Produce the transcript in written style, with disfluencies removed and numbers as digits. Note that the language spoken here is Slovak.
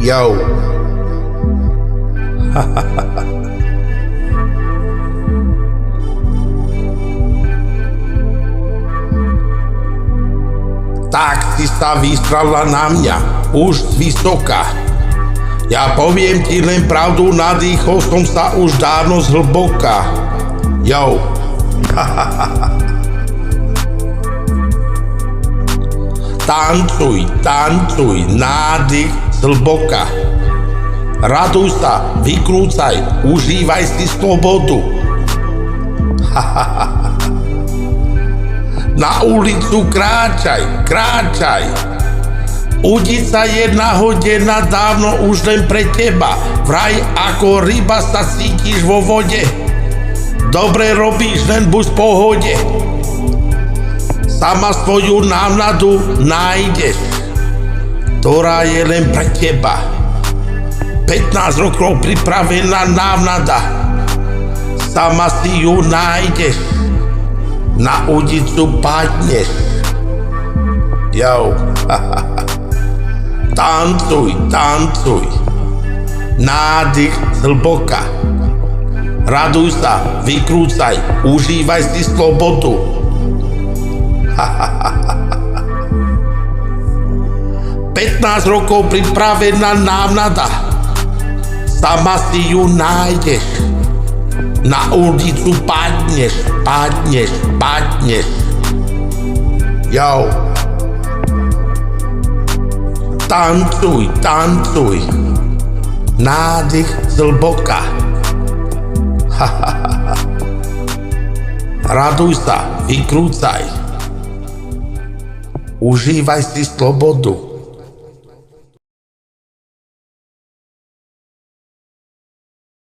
Yo. Tak si sa vystrala na mňa, už z vysoka. Ja poviem ti len pravdu, nadýchol som sa už dávno z hlboka. Yo. Tancuj, tancuj, nádych zhlboka. Raduj sa, vykrúcaj, užívaj si slobodu. Na ulicu kráčaj, kráčaj. Udica jedna hodina dávno už len pre teba. Vraj ako ryba sa cítiš vo vode. Dobre robíš, len buď v pohode. Sama svoju návnadu nájdeš, ktorá je len pre teba. 15 rokov pripravená návnada, sama si ju nájdeš, na udicu padneš. Yo. Tancuj, tancuj, nádych zhlboka. Raduj sa, vykrúcaj, užívaj si slobodu. 15 rokov pripravená návnada, sama si ju nájdeš, na ulicu padneš, padneš, padneš. Yo. Tancuj, tancuj, nádych zhlboka. Raduj sa, vykrúcaj, užívaj si slobodu.